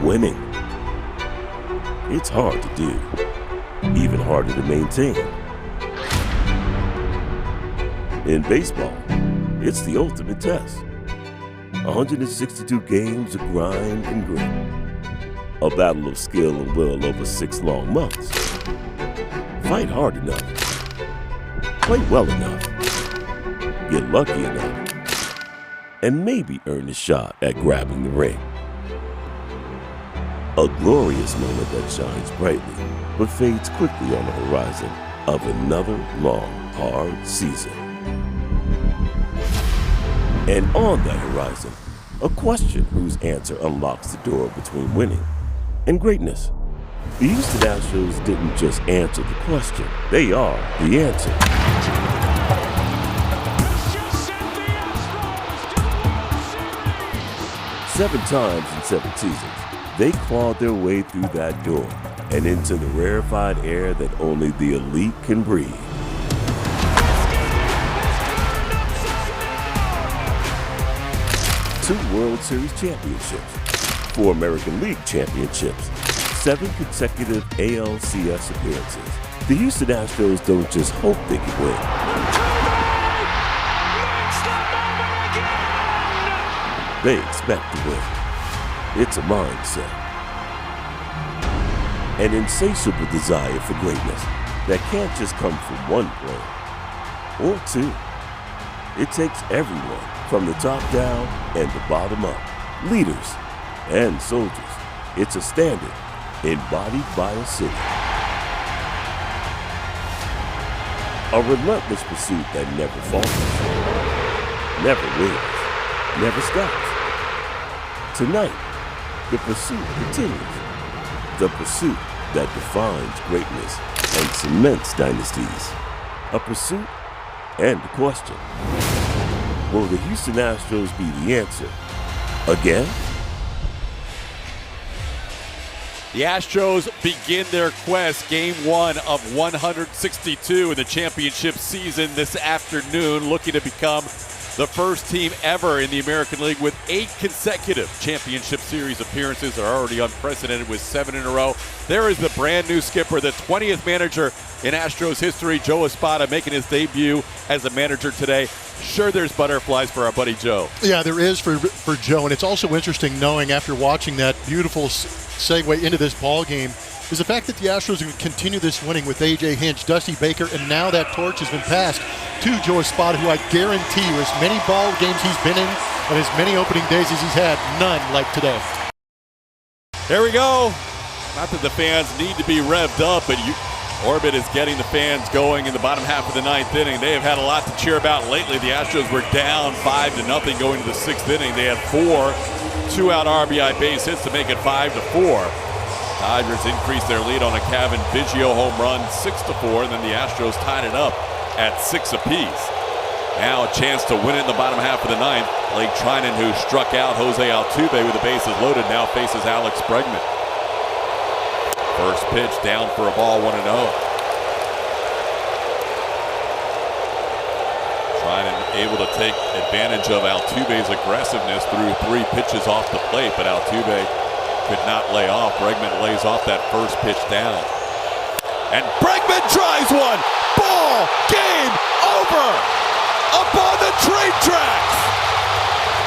winning. It's hard to do, even harder to maintain. In baseball, it's the ultimate test. 162 games of grind and grit. A battle of skill and will over 6 long months. Fight hard enough. Play well enough. Get lucky enough. And maybe earn a shot at grabbing the ring. A glorious moment that shines brightly, but fades quickly on the horizon of another long, hard season. And on that horizon, a question whose answer unlocks the door between winning and greatness. The Houston Astros didn't just answer the question, they are the answer. Seven times in 7 seasons, they clawed their way through that door and into the rarefied air that only the elite can breathe. Two World Series championships, 4 American League championships, 7 consecutive ALCS appearances. The Houston Astros don't just hope they can win. They expect to win. It's a mindset. An insatiable desire for greatness that can't just come from one player or two. It takes everyone from the top down and the bottom up, leaders and soldiers. It's a standard embodied by a city. A relentless pursuit that never falters, never wins, never stops. Tonight, the pursuit continues. The pursuit that defines greatness and cements dynasties. A pursuit and a question. Will the Houston Astros be the answer again? The Astros begin their quest, game 1 of 162 in the championship season this afternoon, looking to become the first team ever in the American League with 8 consecutive championship series appearances. They're already unprecedented with 7 in a row. There is the brand new skipper, the 20th manager in Astros history, Joe Espada, making his debut as a manager today. Sure, there's butterflies for our buddy Joe. Yeah, there is for Joe, and it's also interesting knowing after watching that beautiful segue into this ball game is the fact that the Astros have continued this winning with A.J. Hinch, Dusty Baker, and now that torch has been passed to Joe Espada, who I guarantee you, as many ball games he's been in and as many opening days as he's had, none like today. Here we go. Not that the fans need to be revved up, but Orbit is getting the fans going in the bottom half of the 9th inning. They have had a lot to cheer about lately. The Astros were down 5-0 going to the 6th inning. They had 4 2-out RBI base hits to make it 5-4. Dodgers increased their lead on a Kevin Biggio home run 6-4, and then the Astros tied it up at 6 apiece. Now a chance to win it in the bottom half of the 9th. Blake Trinan, who struck out Jose Altuve with the bases loaded, now faces Alex Bregman. First pitch down for a ball, 1-0. Trinan able to take advantage of Altuve's aggressiveness through 3 pitches off the plate, but Altuve could not lay off. Bregman lays off that first pitch down. And Bregman drives one. Ball game over. Up on the train tracks.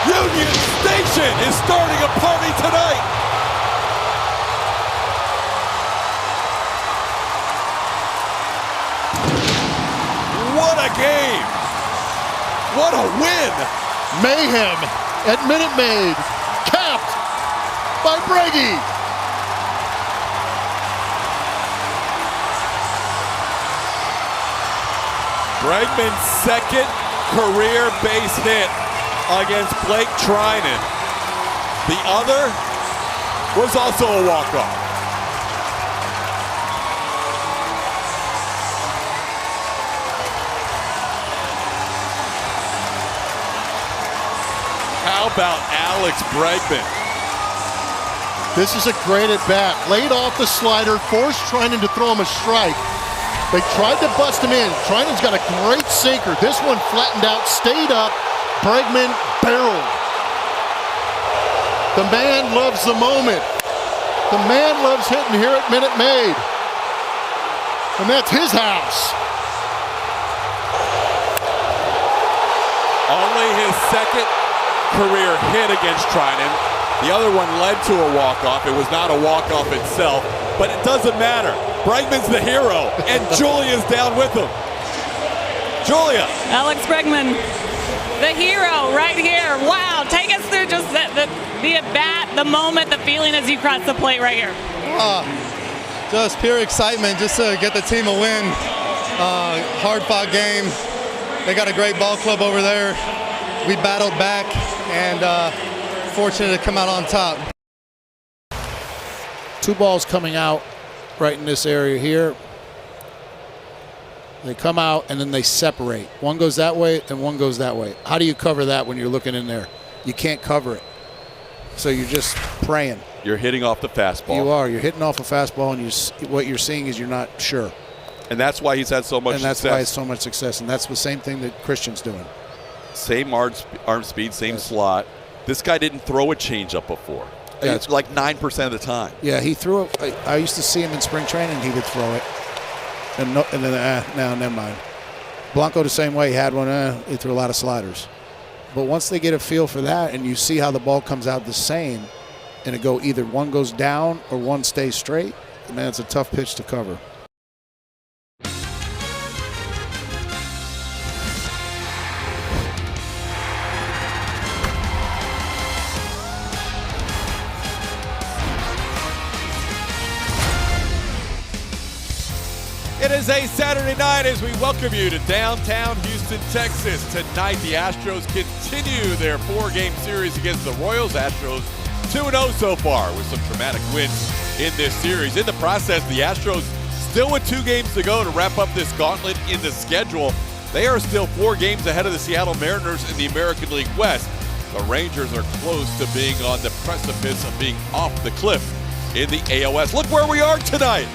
Union Station is starting a party tonight. What a game. What a win. Mayhem at Minute Maid, capped by Breggy. Bregman's second career base hit against Blake Trinan. The other was also a walk-off. How about Alex Bregman? This is a great at-bat. Laid off the slider, forced Trinan to throw him a strike. They tried to bust him in. Trinan's got a great sinker. This one flattened out, stayed up. Bregman barreled. The man loves the moment. The man loves hitting here at Minute Maid. And that's his house. Only his second career hit against Trinan. The other one led to a walk-off. It was not a walk-off itself, but it doesn't matter. Bregman's the hero, and Julia's down with him. Julia. Alex Bregman, the hero right here. Wow, take us through just the at-bat, the moment, the feeling as you cross the plate right here. Just pure excitement just to get the team a win. Hard-fought game. They got a great ball club over there. We battled back and fortunate to come out on top. 2 balls coming out right in this area here. They come out and then they separate. One goes that way and one goes that way. How do you cover that when you're looking in there? You can't cover it. So you're just praying. You're hitting off the fastball. You are. You're hitting off a fastball, and what you're seeing is you're not sure. And that's why he's had so much success. And that's success. why it's so much success. And that's the same thing that Christian's doing. Same arm speed, same slot. This guy didn't throw a changeup before. Yeah, it's like 9% of the time. Yeah, he threw it. I used to see him in spring training. He would throw it. And then, no, never mind. Blanco the same way. He had one. He threw a lot of sliders. But once they get a feel for that and you see how the ball comes out the same, and it either one goes down or one stays straight, man, it's a tough pitch to cover. It is a Saturday night as we welcome you to downtown Houston, Texas. Tonight, the Astros continue their 4-game series against the Royals. Astros 2-0 so far with some dramatic wins in this series. In the process, the Astros still with 2 games to go to wrap up this gauntlet in the schedule. They are still 4 games ahead of the Seattle Mariners in the American League West. The Rangers are close to being on the precipice of being off the cliff in the AOS. Look where we are tonight.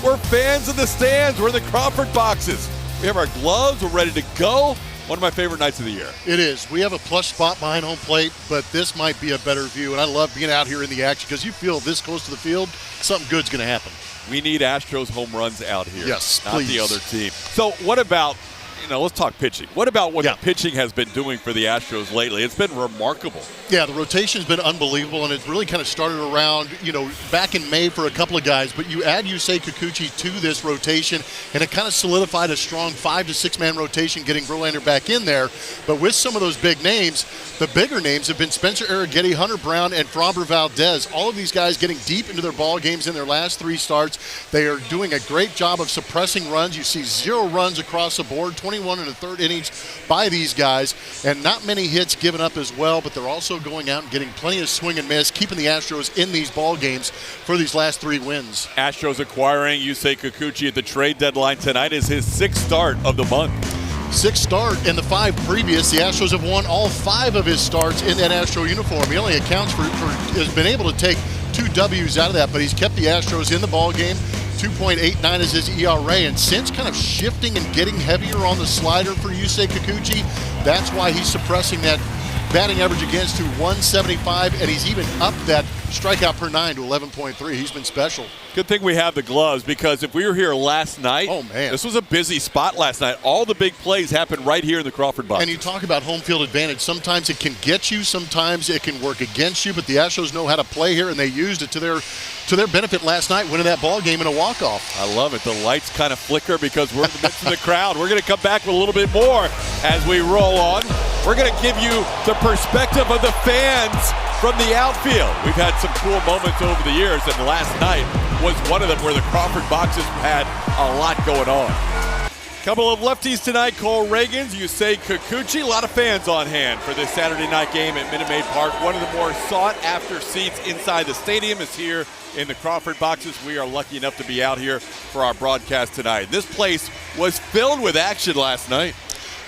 We're fans in the stands. We're in the Crawford boxes. We have our gloves. We're ready to go. One of my favorite nights of the year. It is. We have a plush spot behind home plate, but this might be a better view. And I love being out here in the action because you feel this close to the field, something good's going to happen. We need Astros home runs out here. Yes, not please. the other team. So what about, let's talk pitching. What about what the pitching has been doing for the Astros lately? It's been remarkable. Yeah, the rotation's been unbelievable, and it's really kind of started around, back in May for a couple of guys. But you add Yusei Kikuchi to this rotation, and it kind of solidified a strong 5 to 6 man rotation, getting Verlander back in there. But with some of those big names, the bigger names have been Spencer Arrighetti, Hunter Brown, and Framber Valdez. All of these guys getting deep into their ball games in their last 3 starts. They are doing a great job of suppressing runs. You see 0 runs across the board, 21 and a third innings by these guys, and not many hits given up as well, but they're also going out and getting plenty of swing and miss, keeping the Astros in these ball games for these last 3 wins. Astros acquiring Yusei Kikuchi at the trade deadline tonight is his 6th start of the month. 6th start in the 5 previous. The Astros have won all 5 of his starts in that Astro uniform. He only accounts for has been able to take 2 W's out of that, but he's kept the Astros in the ball game. 2.89 is his ERA, and since kind of shifting and getting heavier on the slider for Yusei Kikuchi, that's why he's suppressing that batting average against to 175, and he's even upped that strikeout per 9 to 11.3. He's been special. Good thing we have the gloves, because if we were here last night, this was a busy spot last night. All the big plays happened right here in the Crawford box. And you talk about home field advantage. Sometimes it can get you, sometimes it can work against you, but the Astros know how to play here, and they used it to their benefit last night, winning that ball game in a walk-off. I love it. The lights kind of flicker because we're in the midst of the crowd. We're going to come back with a little bit more as we roll on. We're going to give you the perspective of the fans from the outfield. We've had some cool moments over the years, and last night was one of them where the Crawford boxes had a lot going on. Couple of lefties tonight, Cole Reagans, Yusei Kikuchi. A lot of fans on hand for this Saturday night game at Minute Maid Park. One of the more sought-after seats inside the stadium is here in the Crawford boxes. We are lucky enough to be out here for our broadcast tonight. This place was filled with action last night.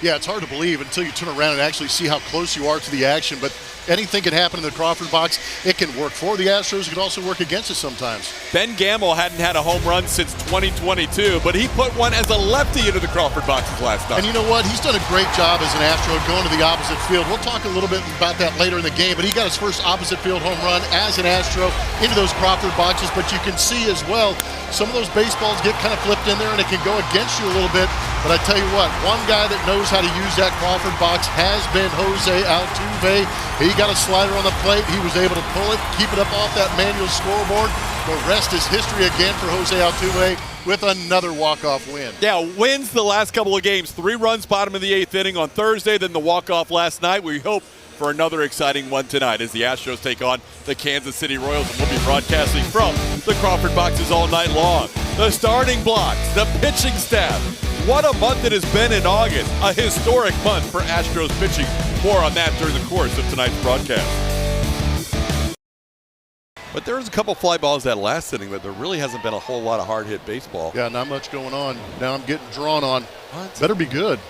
Yeah, it's hard to believe until you turn around and actually see how close you are to the action, but anything can happen in the Crawford box. It can work for the Astros. It can also work against it sometimes. Ben Gamble hadn't had a home run since 2022, but he put one as a lefty into the Crawford boxes last night. And you know what? He's done a great job as an Astro going to the opposite field. We'll talk a little bit about that later in the game, but he got his first opposite field home run as an Astro into those Crawford boxes. But you can see as well, some of those baseballs get kind of flipped in there and it can go against you a little bit. But I tell you what, one guy that knows how to use that Crawford box has been Jose Altuve. He got a slider on the plate. He was able to pull it, keep it up off that manual scoreboard. The rest is history again for Jose Altuve with another walk-off win. Yeah, wins the last couple of games. 3 runs bottom of the 8th inning on Thursday, then the walk-off last night. We hope for another exciting one tonight as the Astros take on the Kansas City Royals. And we'll be broadcasting from the Crawford boxes all night long. The starting blocks, the pitching staff. What a month it has been in August. A historic month for Astros pitching. More on that during the course of tonight's broadcast. But there was a couple fly balls that last inning, but there really hasn't been a whole lot of hard-hit baseball. Yeah, not much going on. Now I'm getting drawn on. What? Better be good.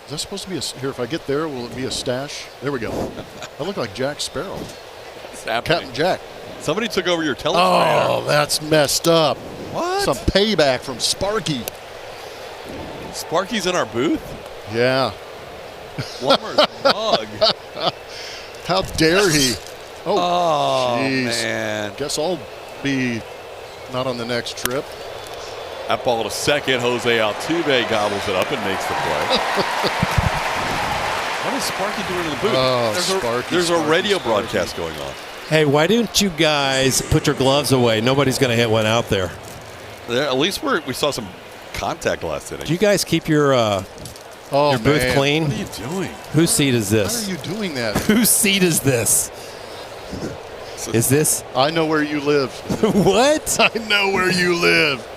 Is that supposed to be here? If I get there, will it be a stash? There we go. I look like Jack Sparrow. What's happening? Captain Jack. Somebody took over your telestrator. Oh, that's messed up. What? Some payback from Sparky. Sparky's in our booth? Yeah. Blummer's mug. How dare he? Oh, jeez. man. Guess I'll be not on the next trip. That ball to second. Jose Altuve gobbles it up and makes the play. What is Sparky doing in the booth? Oh, there's a radio broadcast going on. Hey, why didn't you guys put your gloves away? Nobody's going to hit one out there. At least we saw some contact last inning. Do you guys keep your booth clean? What are you doing? Whose seat is Why this? are you doing that? Whose seat is this? Is this? I know where you live. What? I know where you live.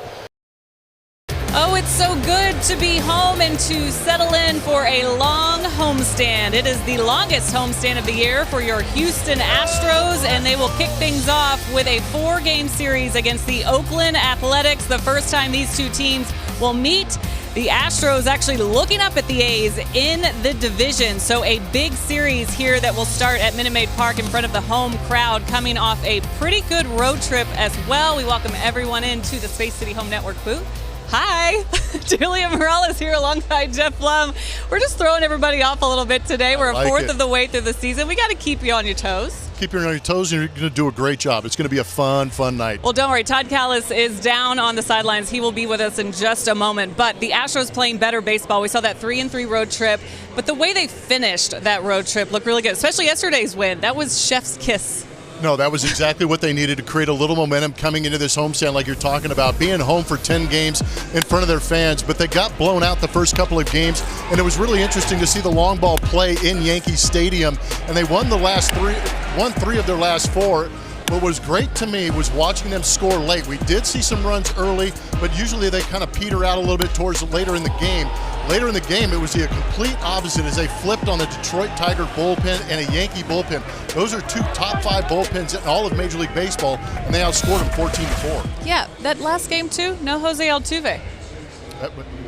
Oh, it's so good to be home and to settle in for a long homestand. It is the longest homestand of the year for your Houston Astros, and they will kick things off with a 4-game series against the Oakland Athletics. The first time these two teams will meet. The Astros actually looking up at the A's in the division. So a big series here that will start at Minute Maid Park in front of the home crowd, coming off a pretty good road trip as well. We welcome everyone into the Space City Home Network booth. Hi, Julia Morales here alongside Geoff Blum. We're just throwing everybody off a little bit today. We're a fourth of the way through the season. We got to keep you on your toes. Keep you on your toes, and you're going to do a great job. It's going to be a fun night. Well, don't worry. Todd Callis is down on the sidelines. He will be with us in just a moment. But the Astros playing better baseball. We saw that 3-3 road trip. But the way they finished that road trip looked really good, especially yesterday's win. That was chef's kiss. No, that was exactly what they needed to create a little momentum coming into this homestand like you're talking about, being home for 10 games in front of their fans. But they got blown out the first couple of games, and it was really interesting to see the long ball play in Yankee Stadium. And they won three of their last 4. What was great to me was watching them score late. We did see some runs early, but usually they kind of peter out a little bit towards later in the game. Later in the game, it was the complete opposite as they flipped on the Detroit Tiger bullpen and a Yankee bullpen. Those are 2 top 5 bullpens in all of Major League Baseball, and they outscored them 14-4. Yeah, that last game too, no Jose Altuve.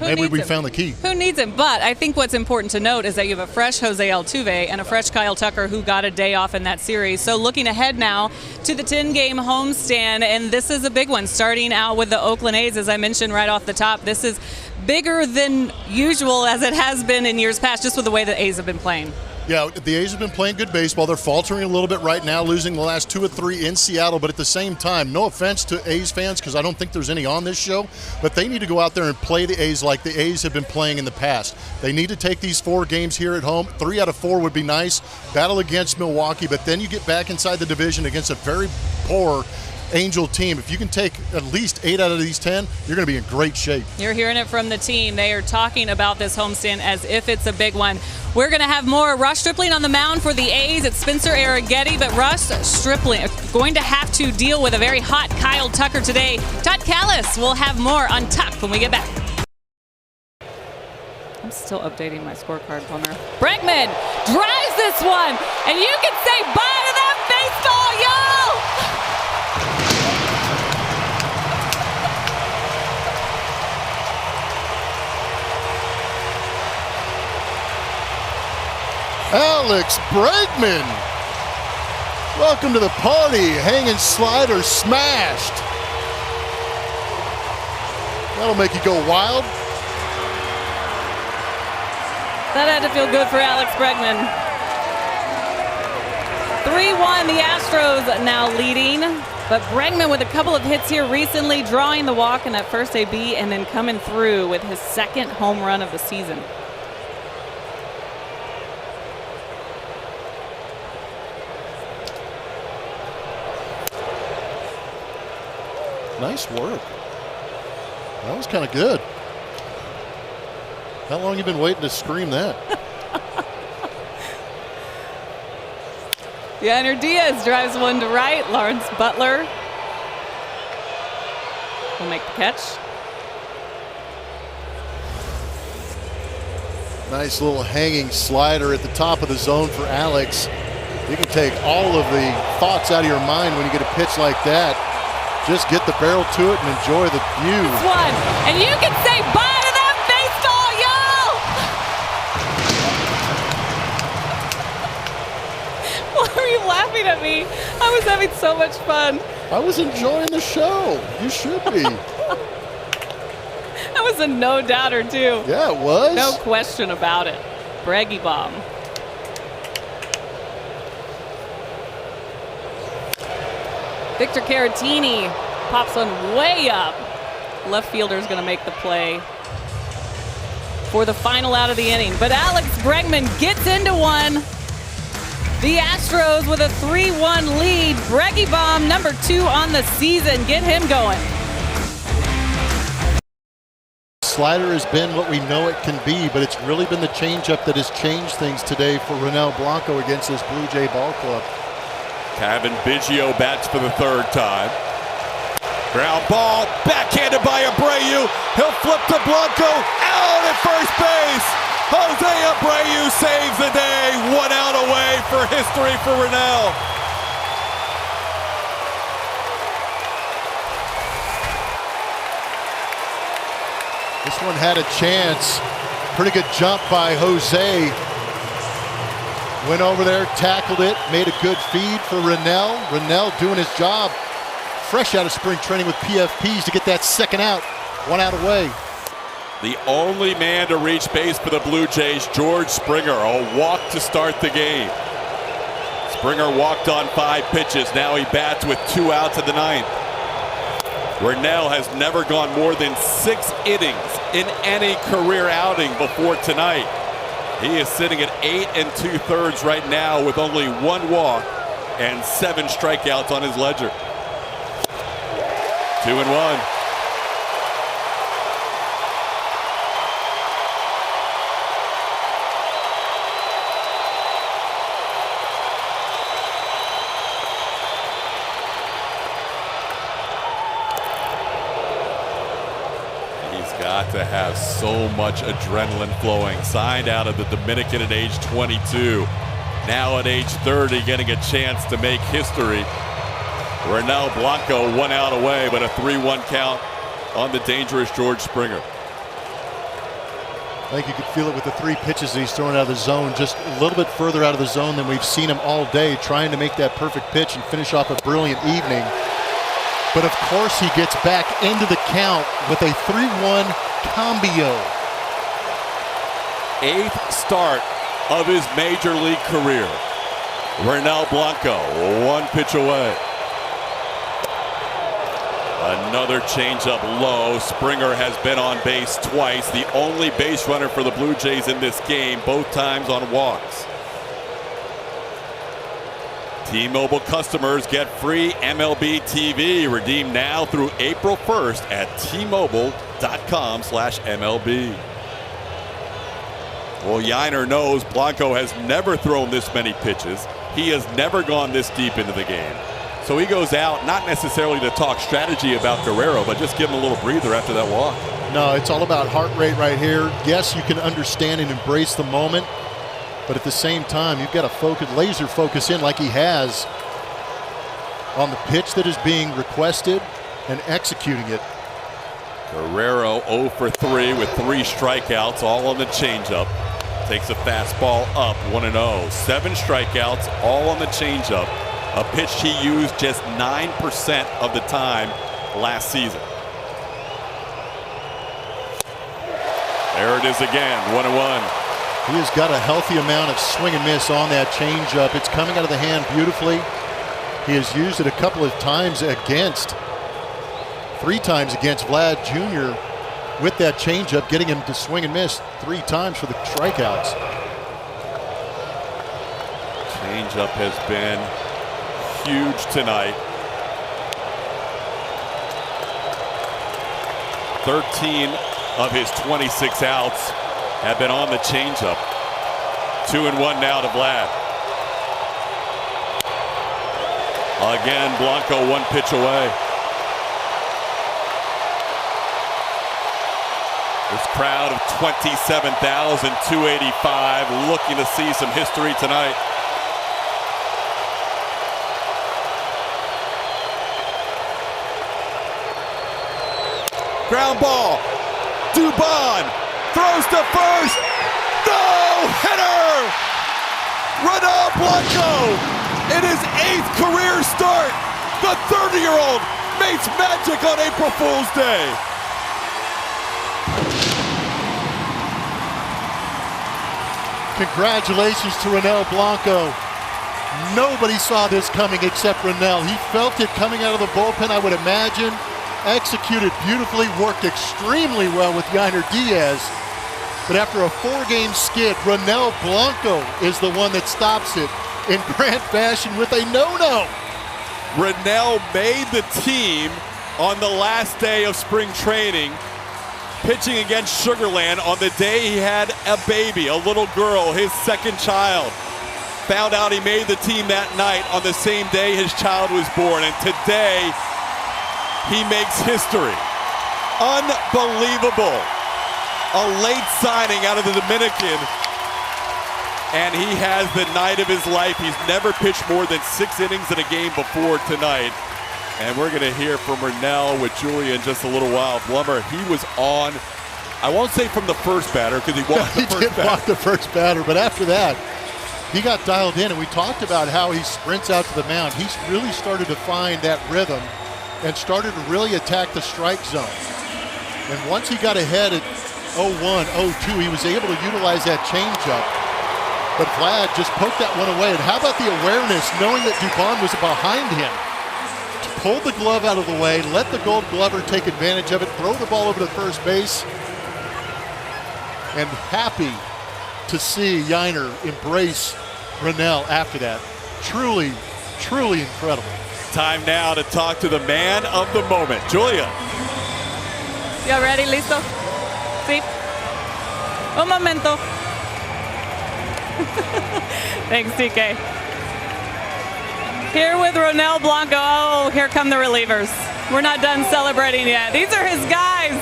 Maybe we found the key. Who needs him? But I think what's important to note is that you have a fresh Jose Altuve and a fresh Kyle Tucker who got a day off in that series. So looking ahead now to the 10-game homestand, and this is a big one, starting out with the Oakland A's, as I mentioned right off the top. This is bigger than usual as it has been in years past, just with the way the A's have been playing. Yeah, the A's have been playing good baseball. They're faltering a little bit right now, losing the last 2 or 3 in Seattle. But at the same time, no offense to A's fans, because I don't think there's any on this show, but they need to go out there and play the A's like the A's have been playing in the past. They need to take these 4 games here at home. 3 out of 4 would be nice. Battle against Milwaukee, but then you get back inside the division against a very poor Angel team. If you can take at least 8 out of these 10, you're going to be in great shape. You're hearing it from the team. They are talking about this homestand as if it's a big one. We're going to have more Rush Stripling on the mound for the A's. It's Spencer Arrighetti, but Rush Stripling going to have to deal with a very hot Kyle Tucker today. Todd Callis will have more on Tuck when we get back. I'm still updating my scorecard, Plummer. Bregman drives this one, and you can say bye to that baseball, y'all! Alex Bregman. Welcome to the party. Hanging slider smashed. That'll make you go wild. That had to feel good for Alex Bregman. 3-1, the Astros now leading. But Bregman with a couple of hits here recently, drawing the walk in that first AB and then coming through with his second home run of the season. Nice work. That was kind of good. How long you been waiting to scream that? Yainer Diaz drives one to right. Lawrence Butler will make the catch. Nice little hanging slider at the top of the zone for Alex. You can take all of the thoughts out of your mind when you get a pitch like that. Just get the barrel to it and enjoy the view. One, and you can say bye to that baseball, y'all! Why are you laughing at me? I was having so much fun. I was enjoying the show. You should be. That was a no-doubter, too. Yeah, it was. No question about it. Breggy bomb. Victor Caratini pops one way up. Left fielder's going to make the play for the final out of the inning. But Alex Bregman gets into one. The Astros with a 3-1 lead. Breggy bomb number 2 on the season. Get him going. Slider has been what we know it can be, but it's really been the changeup that has changed things today for Ronel Blanco against this Blue Jay ball club. Kevin Biggio bats for the third time. Ground ball, backhanded by Abreu. He'll flip to Blanco, out at first base. Jose Abreu saves the day. 1 out away for history for Ronel. This one had a chance. Pretty good jump by Jose. Went over there, tackled it, made a good feed for Ronel. Ronel doing his job, fresh out of spring training with PFPs to get that second out. 1 out away. The only man to reach base for the Blue Jays, George Springer, a walk to start the game. Springer walked on 5 pitches. Now he bats with 2 outs in the 9th. Ronel has never gone more than 6 innings in any career outing before tonight. He is sitting at 8 2/3 right now with only 1 walk and 7 strikeouts on his ledger. 2-1. Got to have so much adrenaline flowing. Signed out of the Dominican at age 22. Now at age 30, getting a chance to make history. Ronel Blanco 1 out away, but a 3-1 count on the dangerous George Springer. I think you could feel it with the 3 pitches that he's throwing out of the zone, just a little bit further out of the zone than we've seen him all day, trying to make that perfect pitch and finish off a brilliant evening. But of course he gets back into the count with a 3-1 combio. 8th start of his major league career. Ronel Blanco 1 pitch away. Another changeup low. Springer has been on base twice. The only base runner for the Blue Jays in this game, both times on walks. T-Mobile customers get free MLB TV. Redeem now through April 1st at T-Mobile.com/MLB. Well, Yainer knows Blanco has never thrown this many pitches. He has never gone this deep into the game. So he goes out, not necessarily to talk strategy about Guerrero, but just give him a little breather after that walk. No, it's all about heart rate right here. Yes, you can understand and embrace the moment, but at the same time, you've got to focus, laser focus in like he has on the pitch that is being requested and executing it. Guerrero 0 for 3 with 3 strikeouts, all on the changeup. Takes a fastball up, 1-0. 7 strikeouts, all on the changeup. A pitch he used just 9% of the time last season. There it is again, 1-1. He has got a healthy amount of swing and miss on that changeup. It's coming out of the hand beautifully. He has used it a couple of times against, 3 times against Vlad Jr. with that changeup, getting him to swing and miss 3 times for the strikeouts. Changeup has been huge tonight. 13 of his 26 outs have been on the changeup. 2-1 now to Vlad. Again, Blanco 1 pitch away. This crowd of 27,285 looking to see some history tonight. Ground ball. Dubon throws to first. No-hitter! Ronald Blanco in his 8th career start. The 30-year-old makes magic on April Fool's Day. Congratulations to Ronel Blanco. Nobody saw this coming except Ronel. He felt it coming out of the bullpen, I would imagine. Executed beautifully, worked extremely well with Yainer Diaz. But after a 4-game skid, Ronel Blanco is the one that stops it in grand fashion with a no-no. Ronel made the team on the last day of spring training, pitching against Sugar Land on the day he had a baby, a little girl, his 2nd child. Found out he made the team that night on the same day his child was born, and today he makes history. Unbelievable. A late signing out of the Dominican, and he has the night of his life. He's never pitched more than 6 innings in a game before tonight. And we're going to hear from Ronel with Julia in just a little while. Blummer, he was on, I won't say from the first batter because he walked the first batter. He did walk the first batter, but after that, he got dialed in, and we talked about how he sprints out to the mound. He's really started to find that rhythm and started to really attack the strike zone. And once he got ahead at 0-1, 0-2, he was able to utilize that changeup. But Vlad just poked that one away. And how about the awareness, knowing that Dubon was behind him? Pull the glove out of the way, let the Gold Glover take advantage of it, throw the ball over to first base. And happy to see Yainer embrace Ronel after that. Truly, truly incredible. Time now to talk to the man of the moment. Julia. You ready? Listo? Sí. Un momento. Thanks, TK. Here with Ronel Blanco. Oh, here come the relievers. We're not done celebrating yet. These are his guys.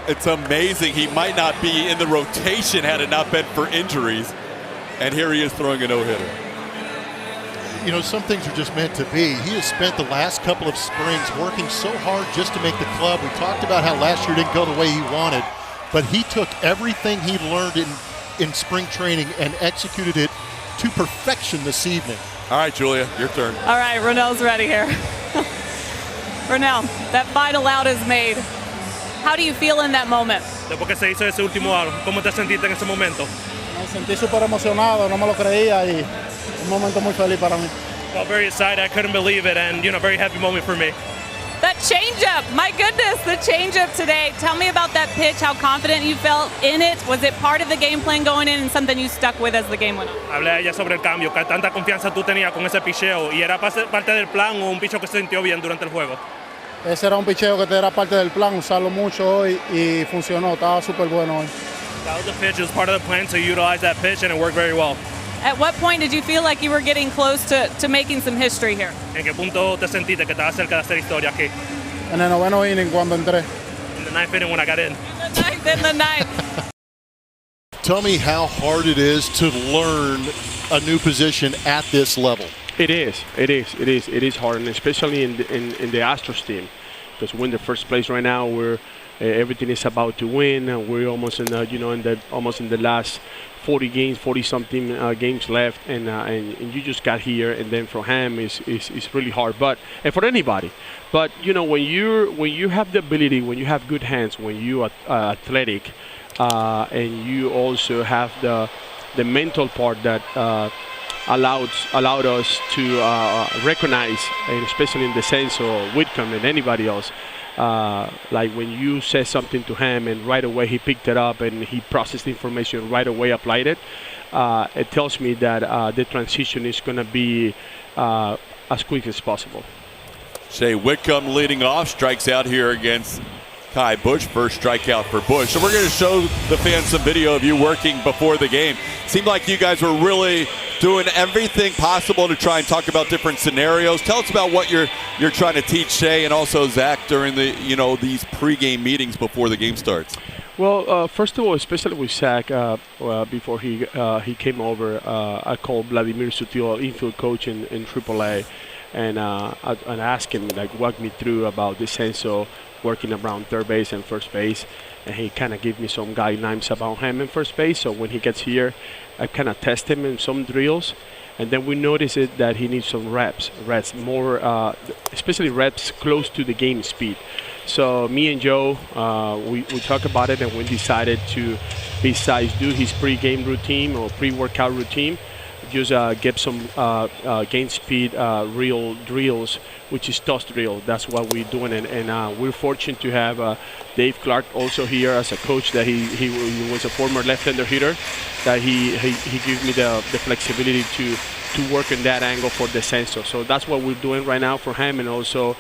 It's amazing. He might not be in the rotation had it not been for injuries. And here he is throwing a no-hitter. You know, some things are just meant to be. He has spent the last couple of springs working so hard just to make the club. We talked about how last year didn't go the way he wanted, but he took everything he learned in spring training and executed it to perfection this evening. All right, Julia, your turn. All right, Ronel's ready here. Ronel, that final out is made. How do you feel in that moment? Después que se hizo ese último out, ¿cómo te sentiste en ese momento? Me sentí súper emocionado, no me lo creía y un momento muy feliz para mí. Felt very excited, I couldn't believe it, and very happy moment for me. That changeup, my goodness, the changeup today. Tell me about that pitch, how confident you felt in it. Was it part of the game plan going in and something you stuck with as the game went on? Hablé a ella sobre el cambio, que tanta confianza tú tenías con ese picheo, y era parte del plan o un picheo que se sintió bien durante el juego. Ese era un picheo que era parte del plan, usarlo mucho hoy y funcionó, estaba súper bueno hoy. That was the pitch, it was part of the plan to utilize that pitch, and it worked very well. At what point did you feel like you were getting close to making some history here? ¿En qué punto te sentiste que estabas cerca de hacer historia aquí? En el noveno inning cuando entré. In the 9th inning when I got in. In the ninth. Tell me how hard it is to learn a new position at this level. It is hard, and especially in the Astros team, because we're in the first place right now. We're everything is about to win. We're almost in the last 40 games, 40-something games left, and you just got here, and then for him it's really hard. And for anybody, but when you have the ability, when you have good hands, when you are athletic, and you also have the mental part that allowed us to recognize, and especially in the sense of Whitcomb and anybody else. Like when you said something to him and right away he picked it up and he processed the information, right away applied it, it tells me that the transition is going to be as quick as possible. Shea Whitcomb leading off, strikes out here against Kai Bush, first strikeout for Bush. So we're going to show the fans some video of you working before the game. Seemed like you guys were really doing everything possible to try and talk about different scenarios. Tell us about what you're trying to teach Shea and also Zach during the these pregame meetings before the game starts. Well, first of all, especially with Zach, before he came over, I called Vladimir Sutil, infield coach in AAA, and asked him, walk me through about the sense of working around third base and first base, and he kind of gave me some guidelines about him in first base. So when he gets here, I kind of test him in some drills, and then we notice that he needs some reps more, especially reps close to the game speed. So me and Joe, we talked about it, and we decided to, besides do his pre-game routine or pre-workout routine, just get some gain speed real drills, which is toss drill. That's what we're doing, and we're fortunate to have Dave Clark also here as a coach. That he was a former left-hander hitter. That he gives me the flexibility to work in that angle for the sensor. So that's what we're doing right now for him, and also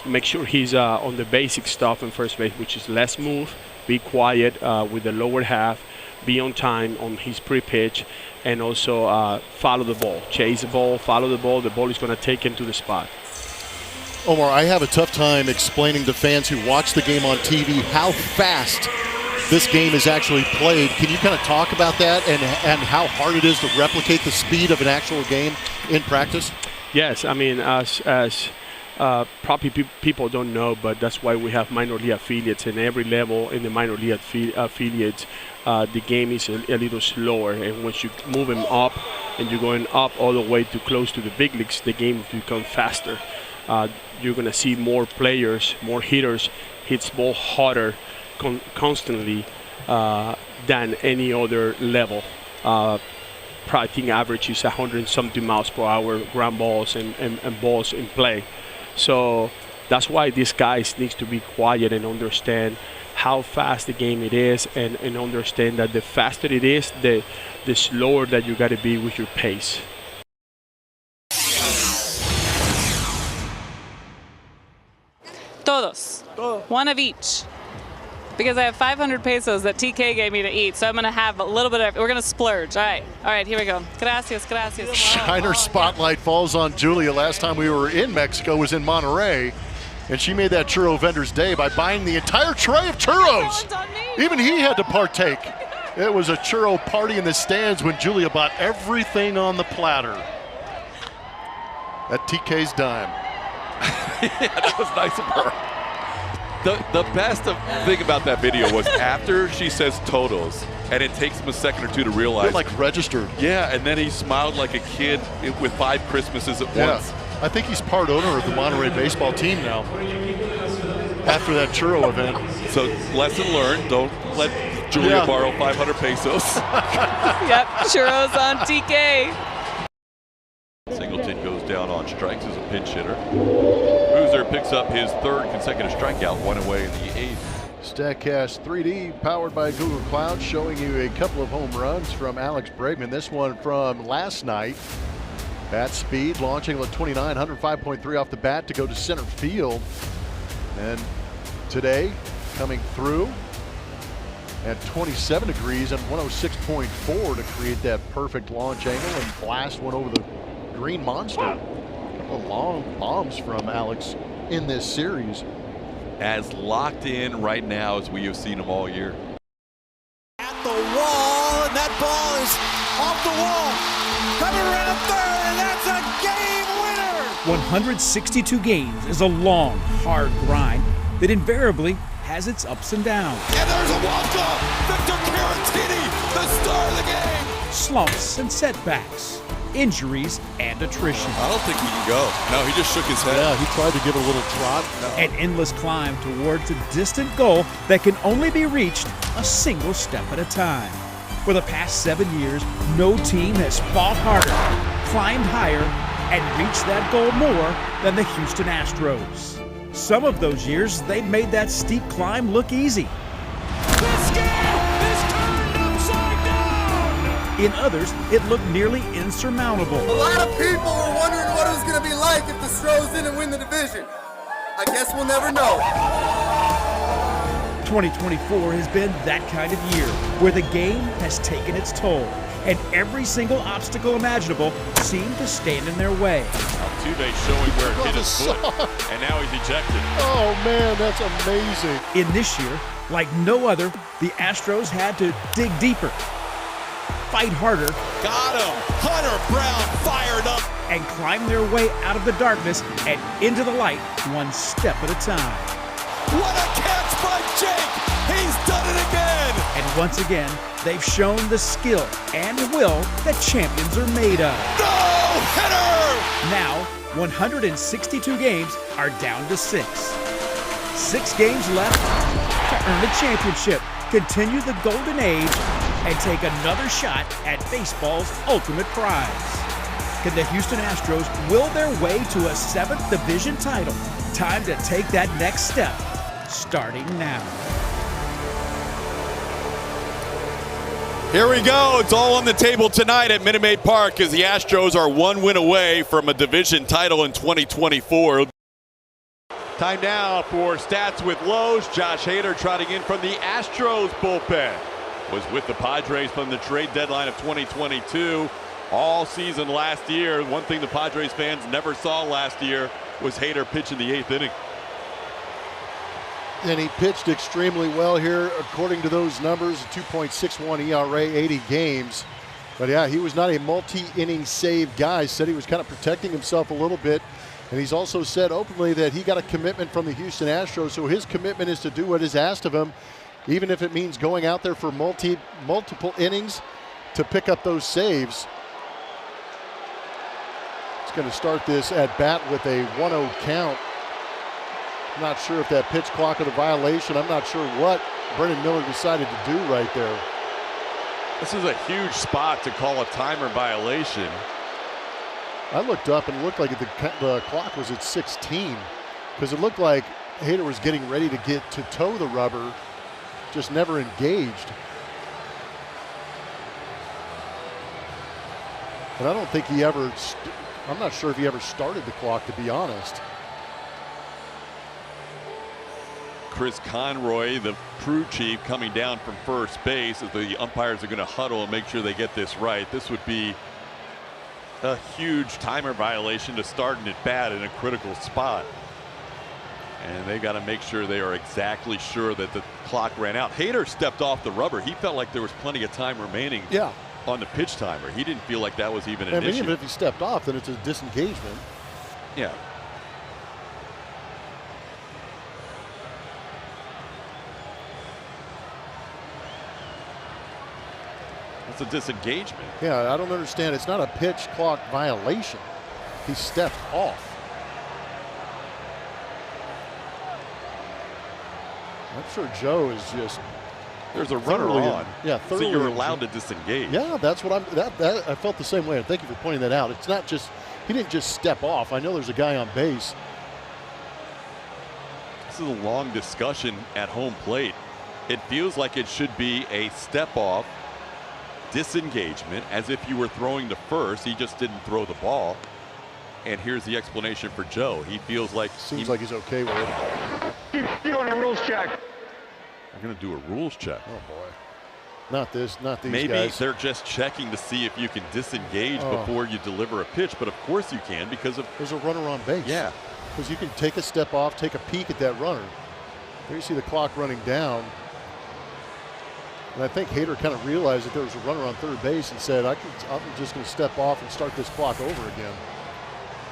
make sure he's on the basic stuff in first base, which is less move, be quiet with the lower half, be on time on his pre-pitch, and also follow the ball, chase the ball, follow the ball. The ball is going to take him to the spot. Omar, I have a tough time explaining to fans who watch the game on TV how fast this game is actually played. Can you kind of talk about that and how hard it is to replicate the speed of an actual game in practice? Yes, I mean, as probably people don't know, but that's why we have minor league affiliates, and every level in the minor league affiliates, the game is a little slower, and once you move them up and you're going up all the way to close to the big leagues, the game becomes faster. You're going to see more players, more hitters hits ball harder constantly than any other level. I think average is 100-something miles per hour ground balls and balls in play. So that's why these guys need to be quiet and understand how fast the game it is, and understand that the faster it is, the slower that you got to be with your pace. Todos. One of each. Because I have 500 pesos that TK gave me to eat, so I'm going to have a little bit of, we're going to splurge. All right, here we go. Gracias. Shiner spotlight falls on Julia. Last time we were in Mexico was in Monterrey, and she made that churro vendor's day by buying the entire tray of churros. Even he had to partake. It was a churro party in the stands when Julia bought everything on the platter. At TK's dime. Yeah, that was nice of her. The best thing about that video was after she says totals, and it takes him a second or two to realize. They're like registered. Yeah, and then he smiled like a kid with 5 Christmases at once. I think he's part owner of the Monterrey baseball team now after that churro event. So lesson learned, don't let Julia borrow 500 pesos. Yep, churros on TK. Singleton goes down on strikes as a pinch hitter. Boozer picks up his 3rd consecutive strikeout, 1 away in the 8th. StatCast 3D powered by Google Cloud, showing you a couple of home runs from Alex Bregman. This one from last night. Bat speed launching with 29, 105.3 off the bat to go to center field. And today coming through at 27 degrees and 106.4 to create that perfect launch angle and blast one over the green monster. A couple of long bombs from Alex in this series. As locked in right now as we have seen him all year. At the wall, and that ball is off the wall. Coming around third, and that's a game winner. 162 games is a long, hard grind that invariably has its ups and downs. And there's a walk-off! Victor Caratini, the star of the game! Slumps and setbacks, injuries and attrition. I don't think he can go. No, he just shook his head. Yeah, he tried to give it a little trot. No. An endless climb towards a distant goal that can only be reached a single step at a time. For the past 7 years, no team has fought harder, climbed higher, and reached that goal more than the Houston Astros. Some of those years, they've made that steep climb look easy. This game is turned upside down! In others, it looked nearly insurmountable. A lot of people were wondering what it was going to be like if the Astros didn't win the division. I guess we'll never know. 2024 has been that kind of year where the game has taken its toll, and every single obstacle imaginable seemed to stand in their way. Altuve showing where it hit his foot, and now he's ejected. Oh man, that's amazing. In this year, like no other, the Astros had to dig deeper, fight harder, Got him! Hunter Brown fired up! and climb their way out of the darkness and into the light one step at a time. What a catch by Jake! He's done it again! And once again, they've shown the skill and will that champions are made of. No hitter! Now, 162 games are down to 6. 6 games left to earn a championship, continue the golden age, and take another shot at baseball's ultimate prize. Can the Houston Astros will their way to a 7th division title? Time to take that next step, starting now. Here we go. It's all on the table tonight at Minute Maid Park as the Astros are 1 win away from a division title in 2024. Time now for Stats with Lowe's. Josh Hader trotting in from the Astros bullpen. Was with the Padres from the trade deadline of 2022. All season last year. One thing the Padres fans never saw last year was Hader pitching the 8th inning. And he pitched extremely well here, according to those numbers, 2.61 ERA, 80 games. But yeah, he was not a multi-inning save guy. Said he was kind of protecting himself a little bit. And he's also said openly that he got a commitment from the Houston Astros, so his commitment is to do what is asked of him, even if it means going out there for multiple innings to pick up those saves. He's going to start this at bat with a 1-0 count. I'm not sure if that pitch clock or a violation. I'm not sure what Brennan Miller decided to do right there. This is a huge spot to call a timer violation. I looked up and it looked like the clock was at 16 because it looked like Hader was getting ready to get to toe the rubber, just never engaged. And I don't think he ever, I'm not sure if he ever started the clock, to be honest. Chris Conroy, the crew chief, coming down from first base as the umpires are going to huddle and make sure they get this right. This would be a huge timer violation to start an at bat in a critical spot. And they got to make sure they are exactly sure that the clock ran out. Hader stepped off the rubber. He felt like there was plenty of time remaining on the pitch timer. He didn't feel like that was even an issue. Even if he stepped off, then it's a disengagement. Yeah. It's a disengagement. Yeah, I don't understand. It's not a pitch clock violation. He stepped off. I'm sure Joe is just. There's a runner on. Yeah, so you're allowed to disengage. Yeah, that's what I felt the same way. Thank you for pointing that out. It's not just, he didn't just step off. I know there's a guy on base. This is a long discussion at home plate. It feels like it should be a step off disengagement, as if you were throwing to first. He just didn't throw the ball. And here's the explanation for Joe. He feels like seems like he's okay with it. Doing a rules check. I'm going to do a rules check. Oh boy, not these Maybe guys. They're just checking to see if you can disengage before you deliver a pitch, but of course you can because of there's a runner on base. Yeah, because you can take a step off, take a peek at that runner. There you see the clock running down. And I think Hader kind of realized that there was a runner on third base and said, I'm just going to step off and start this clock over again.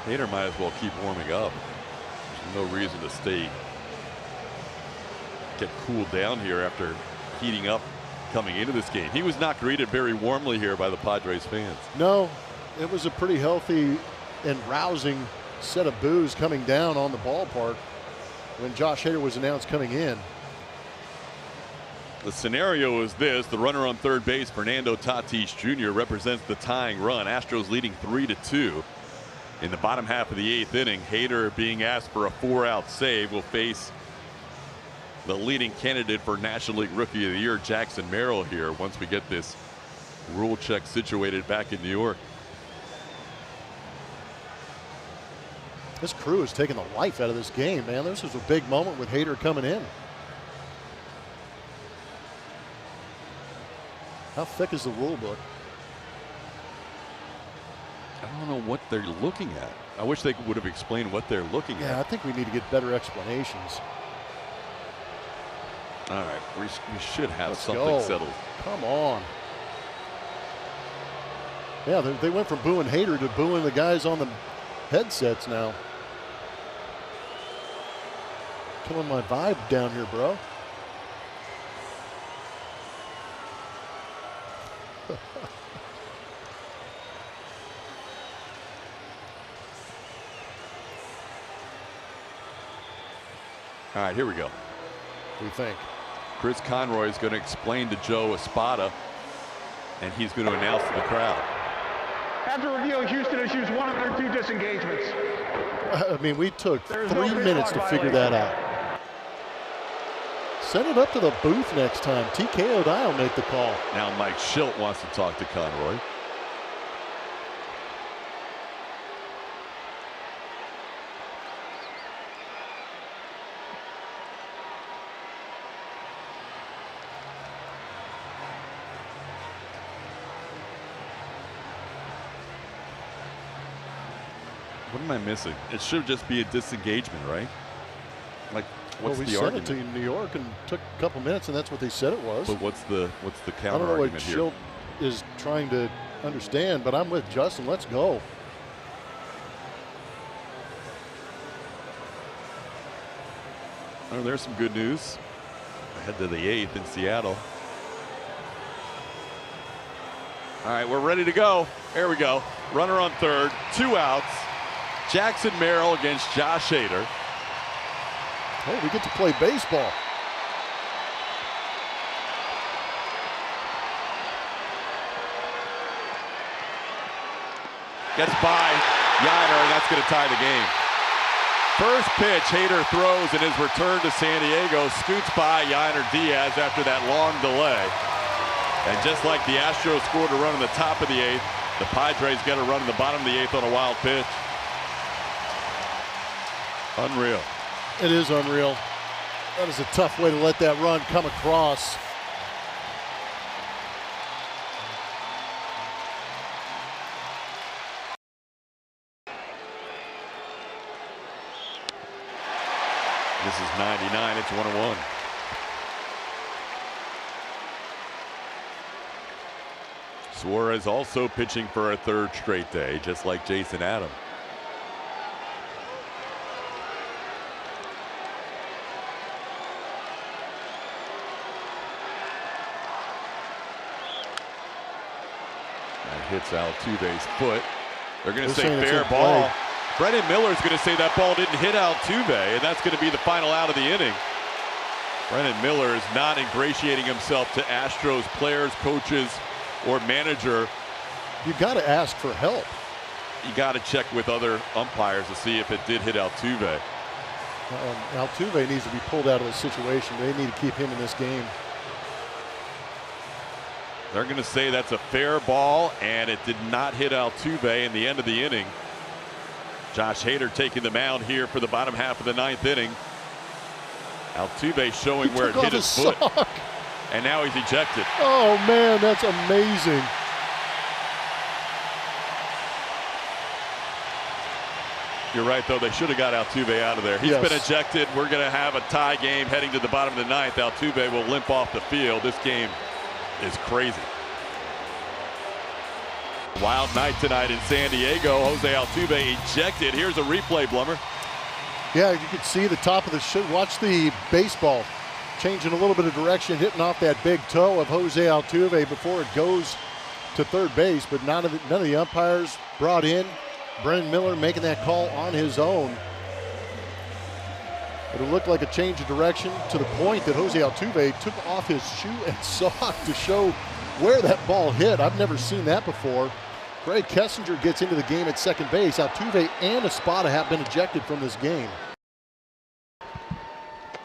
Hader might as well keep warming up. There's no reason to stay get cooled down here after heating up coming into this game. He was not greeted very warmly here by the Padres fans. No, it was a pretty healthy and rousing set of boos coming down on the ballpark when Josh Hader was announced coming in. The scenario is this: the runner on third base, Fernando Tatis Jr., represents the tying run. Astros leading 3-2 in the bottom half of the 8th inning. Hader, being asked for a 4-out save, will face the leading candidate for National League Rookie of the Year, Jackson Merrill, here once we get this rule check situated back in New York. This crew is taking the life out of this game, man. This was a big moment with Hader coming in. How thick is the rule book? I don't know what they're looking at. I wish they would have explained what they're looking at. Yeah, I think we need to get better explanations. All right, we should have Let's something go. settled. Come on. Yeah, they went from booing Hader to booing the guys on the headsets now. Killing my vibe down here, bro. All right, here we go. What do you think? Chris Conroy is going to explain to Joe Espada, and he's going to announce to the crowd. After review, Houston has used 1 of their 2 disengagements. I mean, we took 3 no minutes to figure that out. Send it up to the booth next time. TK O'Donnell will make the call. Now Mike Schilt wants to talk to Conroy. What am I missing? It should just be a disengagement, right? Like, what's well, we the sent argument? it to New York and took a couple minutes, and that's what they said it was. But what's the counter I don't know what argument here? Schilt is trying to understand, but I'm with Justin. Let's go. Oh, there's some good news. Ahead to the 8th in Seattle. All right, we're ready to go. There we go. Runner on third, 2 outs. Jackson Merrill against Josh Hader. Oh, we get to play baseball. Gets by Yainer, and that's going to tie the game. First pitch, Hader throws in his return to San Diego, scoots by Yainer Diaz after that long delay. And just like the Astros scored a run in the top of the 8th, the Padres get a run in the bottom of the 8th on a wild pitch. Unreal. It is unreal. That is a tough way to let that run come across. This is 99, it's 1-1. Suarez also pitching for a 3rd straight day, just like Jason Adam. That hits Altuve's foot. They're going to say fair ball. Brendan Miller's going to say that ball didn't hit Altuve, and that's going to be the final out of the inning. Brendan Miller is not ingratiating himself to Astros players, coaches, or manager. You got to ask for help. You got to check with other umpires to see if it did hit Altuve. Altuve needs to be pulled out of the situation. They need to keep him in this game. They're going to say that's a fair ball, and it did not hit Altuve in the end of the inning. Josh Hader taking the mound here for the bottom half of the 9th inning. Altuve showing where it hit his foot. And now he's ejected. Oh, man, that's amazing. You're right, though. They should have got Altuve out of there. He's been ejected. We're going to have a tie game heading to the bottom of the 9th. Altuve will limp off the field. This game is crazy. Wild night tonight in San Diego. Jose Altuve ejected. Here's a replay, Blummer. Yeah, you can see the top of the show. Watch the baseball. changing a little bit of direction, hitting off that big toe of Jose Altuve before it goes to third base, but none of the umpires brought in. Brennan Miller making that call on his own. But it looked like a change of direction to the point that Jose Altuve took off his shoe and sock to show where that ball hit. I've never seen that before. Greg Kessinger gets into the game at second base. Altuve and Espada have been ejected from this game.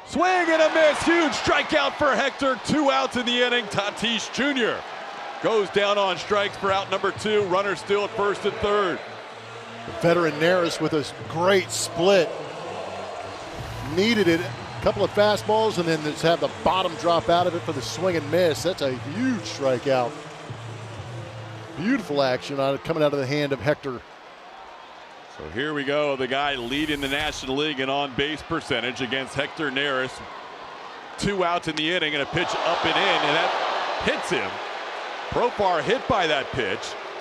Swing and a miss. Huge strikeout for Hector. 2 outs in the inning. Tatis Jr. goes down on strikes for out number 2. Runner still at first and third. The veteran Neris with a great split. Needed it. A couple of fastballs and then just have the bottom drop out of it for the swing and miss. That's a huge strikeout. Beautiful action coming out of the hand of Hector. So here we go. The guy leading the National League in on-base percentage against Hector Neris. 2 outs in the inning and a pitch up and in, and that hits him. Profar hit by that pitch.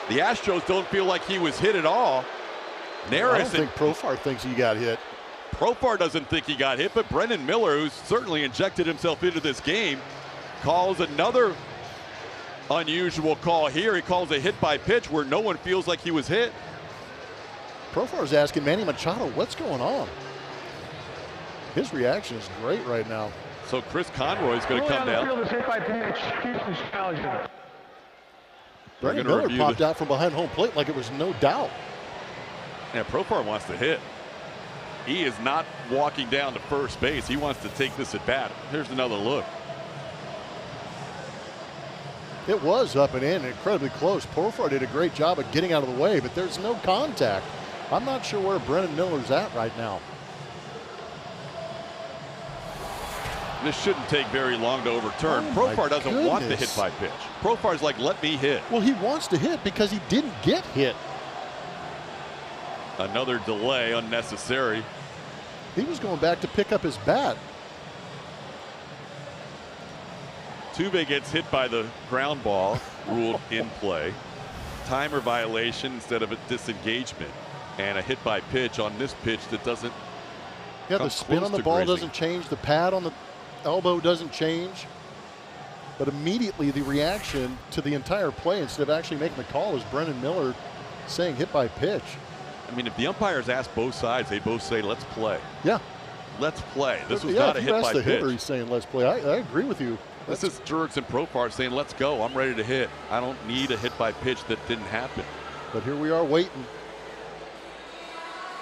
The Astros don't feel like he was hit at all. Neris, I don't think Profar thinks he got hit. Profar doesn't think he got hit, but Brendan Miller, who's certainly injected himself into this game, calls another unusual call here. He calls a hit by pitch where no one feels like he was hit. Profar's asking Manny Machado, what's going on? His reaction is great right now. So Chris Conroy's going to come down. Hit by pitch. Houston's challenging it. Brendan Miller popped out from behind home plate like it was no doubt. Yeah, Profar wants to hit. He is not walking down to first base. He wants to take this at bat. Here's another look. It was up and in, incredibly close. Profar did a great job of getting out of the way, but there's no contact. I'm not sure where Brendan Miller's at right now. This shouldn't take very long to overturn. Profar doesn't want the hit by pitch. Profar's like, let me hit. Well, he wants to hit because he didn't get hit. Another delay, unnecessary. He was going back to pick up his bat. Tuve gets hit by the ground ball, ruled in play. Timer violation instead of a disengagement. And a hit by pitch on this pitch that doesn't. Yeah, the spin on the ball doesn't change. The pad on the elbow doesn't change. But immediately the reaction to the entire play, instead of actually making the call, is Brendan Miller saying hit by pitch. I mean, if the umpires ask both sides, they both say, let's play. Yeah. Let's play. This was not a hit by pitch. The hitter, he's saying let's play. I agree with you. This is Jurickson Profar saying, let's go. I'm ready to hit. I don't need a hit by pitch that didn't happen. But here we are waiting.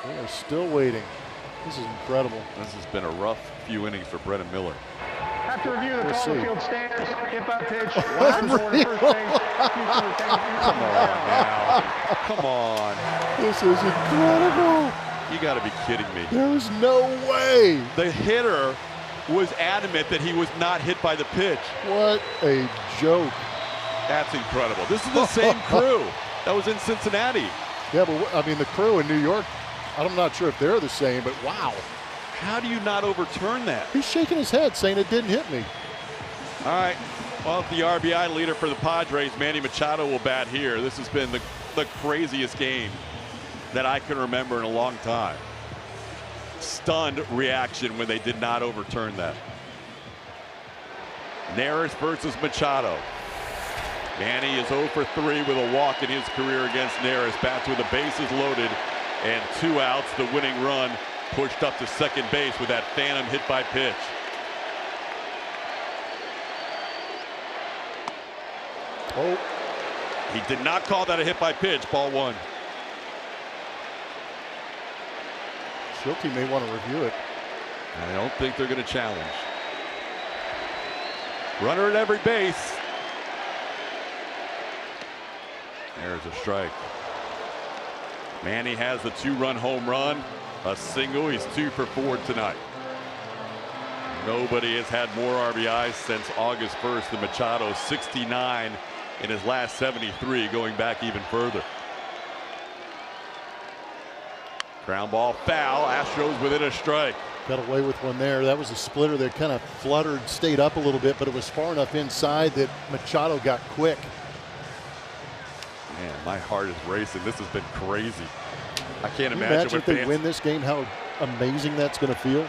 We are still waiting. This is incredible. This has been a rough few innings for Brendan Miller. After review, the total field stands. Hit by pitch. Come on now. Come on. This is incredible. You got to be kidding me. There is no way. The hitter was adamant that he was not hit by the pitch. What a joke. That's incredible. This is the same crew that was in Cincinnati. Yeah, but I mean, the crew in New York, I'm not sure if they're the same, but wow. How do you not overturn that? He's shaking his head saying it didn't hit me. All right. Well, the RBI leader for the Padres, Manny Machado, will bat here. This has been the craziest game that I can remember in a long time. Stunned reaction when they did not overturn that. Neris versus Machado. Manny is 0 for 3 with a walk in his career against Neris. Bats with the bases loaded and 2 outs. The winning run pushed up to second base with that phantom hit by pitch. Oh. He did not call that a hit by pitch. Ball 1. Schulte may want to review it. I don't think they're going to challenge. Runner at every base. There's a strike. Manny has the 2-run home run, a single. He's 2 for 4 tonight. Nobody has had more RBIs since August 1st than Machado. 69 in his last 73, going back even further. Ground ball foul. Astros within a strike. Got away with one there. That was a splitter that kind of fluttered, stayed up a little bit, but it was far enough inside that Machado got quick. Man, my heart is racing. This has been crazy. I can't Can you imagine if they win this game, how amazing that's going to feel.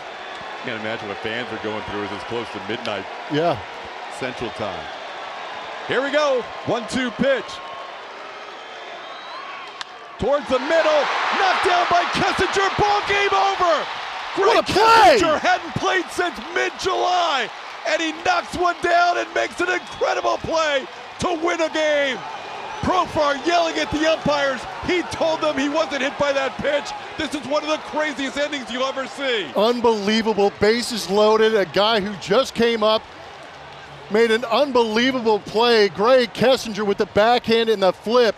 Can't imagine what fans are going through as it's close to midnight. Yeah. Central Time. Here we go. 1-2 pitch. Towards the middle. Knocked down by Kessinger. Ball game over. What a play! Kessinger hadn't played since mid-July. And he knocks one down and makes an incredible play to win a game. Profar yelling at the umpires. He told them he wasn't hit by that pitch. This is one of the craziest endings you'll ever see. Unbelievable. Bases loaded. A guy who just came up made an unbelievable play. Greg Kessinger with the backhand and the flip.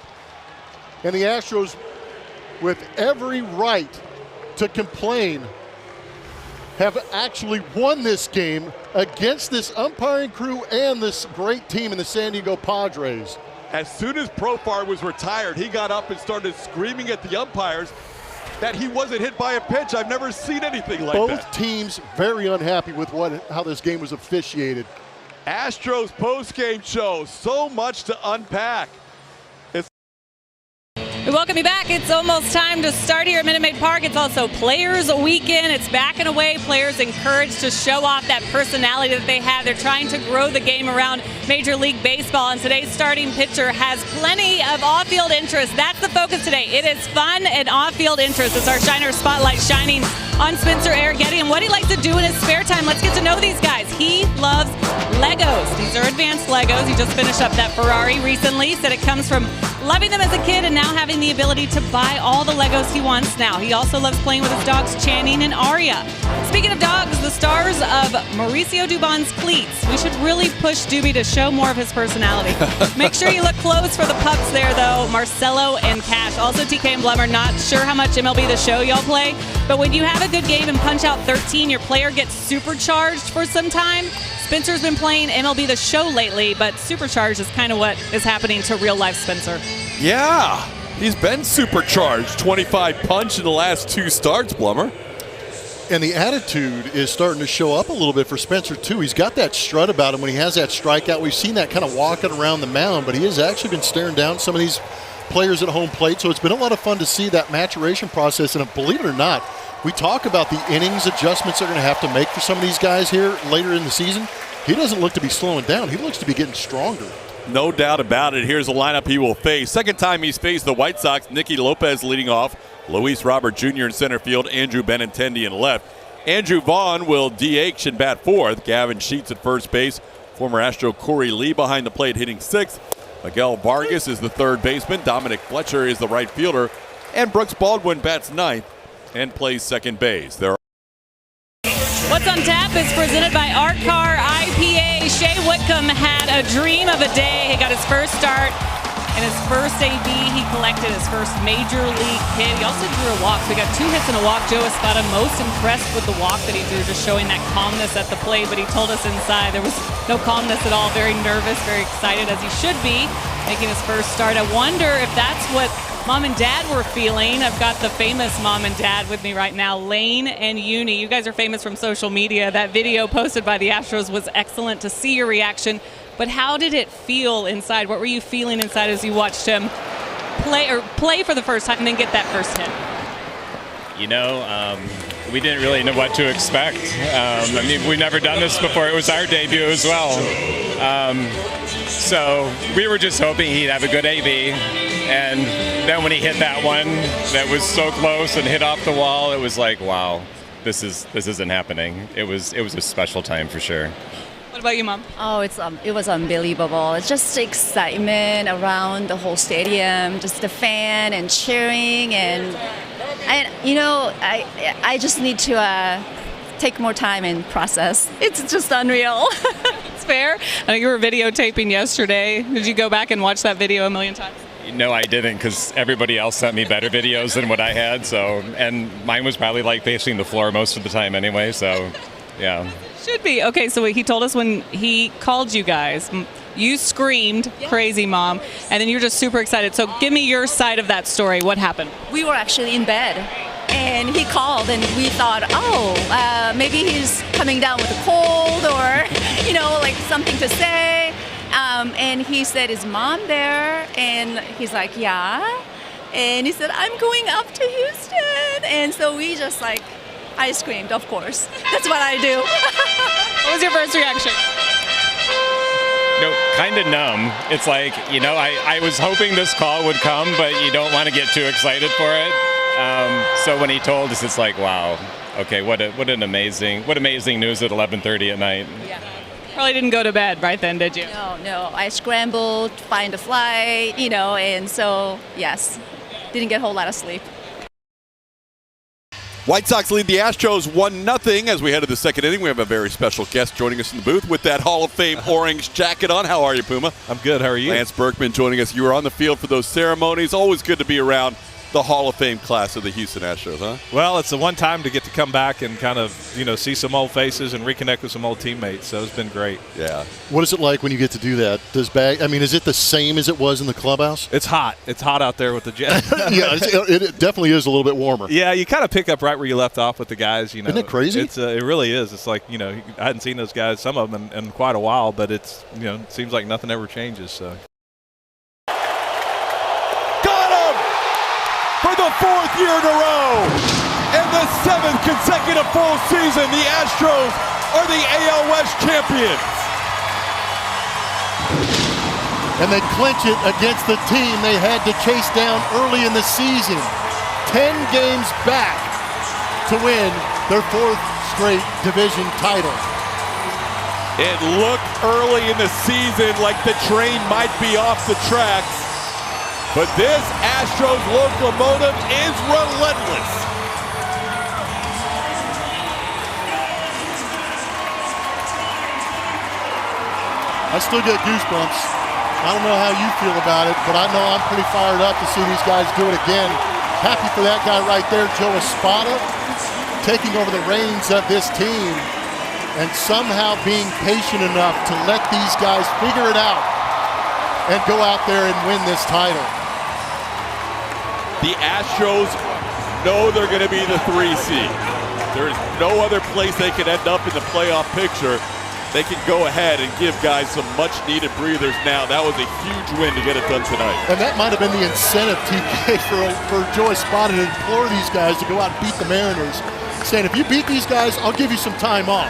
And the Astros, with every right to complain, have actually won this game against this umpiring crew and this great team in the San Diego Padres. As soon as Profar was retired, he got up and started screaming at the umpires that he wasn't hit by a pitch. I've never seen anything like that. Both teams very unhappy with how this game was officiated. Astros post-game show, so much to unpack. We welcome you back. It's almost time to start here at Minute Maid Park. It's also Players Weekend. It's back and away. Players encouraged to show off that personality that they have. They're trying to grow the game around Major League Baseball, and today's starting pitcher has plenty of off-field interest. That's the focus today. It is fun and off-field interest. It's our Shiner Spotlight shining on Spencer Arrighetti and what he likes to do in his spare time. Let's get to know these guys. He loves Legos. These are advanced Legos. He just finished up that Ferrari recently. Said it comes from loving them as a kid and now having the ability to buy all the Legos he wants now. He also loves playing with his dogs Channing and Aria. Speaking of dogs, the stars of Mauricio Dubon's cleats. We should really push Doobie to show more of his personality. Make sure you look close for the pups there, though. Marcelo and Cash. Also, TK and Blum are not sure how much MLB The Show y'all play, but when you have a good game and punch out 13, your player gets supercharged for some time. Spencer's been playing MLB The Show lately, but supercharged is kind of what is happening to real-life Spencer. Yeah, he's been supercharged. 25 punch in the last 2 starts, Blummer. And the attitude is starting to show up a little bit for Spencer, too. He's got that strut about him when he has that strikeout. We've seen that kind of walking around the mound, but he has actually been staring down some of these players at home plate. So it's been a lot of fun to see that maturation process. And believe it or not, we talk about the innings adjustments they're going to have to make for some of these guys here later in the season. He doesn't look to be slowing down. He looks to be getting stronger. No doubt about it. Here's the lineup he will face. Second time he's faced the White Sox. Nicky Lopez leading off. Luis Robert Jr. in center field. Andrew Benintendi in left. Andrew Vaughn will DH and bat fourth. Gavin Sheets at first base. Former Astro Corey Lee behind the plate hitting sixth. Miguel Vargas is the third baseman. Dominic Fletcher is the right fielder. And Brooks Baldwin bats ninth and plays second base. What's on Tap is presented by Art Car IPA. Shea Whitcomb had a dream of a day. He got his first start in his first AB. He collected his first major league hit. He also drew a walk. So he got 2 hits and a walk. Joe Espada most impressed with the walk that he drew, just showing that calmness at the plate. But he told us inside there was no calmness at all. Very nervous, very excited, as he should be, making his first start. I wonder if that's what Mom and Dad were feeling. I've got the famous Mom and Dad with me right now, Lane and Uni. You guys are famous from social media. That video posted by the Astros was excellent to see your reaction. But how did it feel inside? What were you feeling inside as you watched him play for the first time and then get that first hit? You know, we didn't really know what to expect. I mean, we've never done this before. It was our debut as well. So we were just hoping he'd have a good AB. And then when he hit that one that was so close and hit off the wall, it was like, wow, this isn't happening. It was a special time for sure. What about you, Mom? Oh, it was unbelievable. It's just excitement around the whole stadium, just the fan and cheering, and you know, I just need to take more time and process. It's just unreal. It's fair. I know you were videotaping yesterday. Did you go back and watch that video a million times? No, I didn't, because everybody else sent me better videos than what I had. So, and mine was probably like facing the floor most of the time anyway. So, yeah. Should be. Okay, so he told us when he called you guys, you screamed, crazy mom, and then you're just super excited. So give me your side of that story. What happened? We were actually in bed, and he called, and we thought, maybe he's coming down with a cold or, you know, like something to say. And he said, is Mom there? And he's like, yeah. And he said, I'm going up to Houston. And so we just like I screamed, of course. That's what I do. What was your first reaction? Kind of numb. It's like, I was hoping this call would come, but you don't want to get too excited for it. So when he told us, it's like, wow, okay, what amazing news at 11:30 at night. Yeah. Probably didn't go to bed right then, did you? No. I scrambled, find a flight, and so, yes, didn't get a whole lot of sleep. White Sox lead the Astros 1-0 as we head to the second inning. We have a very special guest joining us in the booth with that Hall of Fame orange jacket on. How are you, Puma? I'm good. How are you? Lance Berkman joining us. You were on the field for those ceremonies. Always good to be around the Hall of Fame class of the Houston Astros, huh? Well, it's the one time to get to come back and kind of, see some old faces and reconnect with some old teammates. So it's been great. Yeah. What is it like when you get to do that? Is it the same as it was in the clubhouse? It's hot. It's hot out there with the Jets. Yeah, it definitely is a little bit warmer. Yeah, you kind of pick up right where you left off with the guys. Isn't it crazy? It really is. It's like, I hadn't seen those guys, some of them, in quite a while, but it's, it seems like nothing ever changes. So. For the fourth year in a row, and the seventh consecutive full season, the Astros are the AL West champions. And they clinch it against the team they had to chase down early in the season. 10 games back to win their fourth straight division title. It looked early in the season like the train might be off the tracks. But this Astros locomotive is relentless. I still get goosebumps. I don't know how you feel about it, but I know I'm pretty fired up to see these guys do it again. Happy for that guy right there, Joe Espada, taking over the reins of this team and somehow being patient enough to let these guys figure it out and go out there and win this title. The Astros know they're going to be the 3 seed. There's no other place they can end up in the playoff picture. They can go ahead and give guys some much-needed breathers now. That was a huge win to get it done tonight. And that might have been the incentive, TK, for Joe Espada to implore these guys to go out and beat the Mariners, saying, if you beat these guys, I'll give you some time off,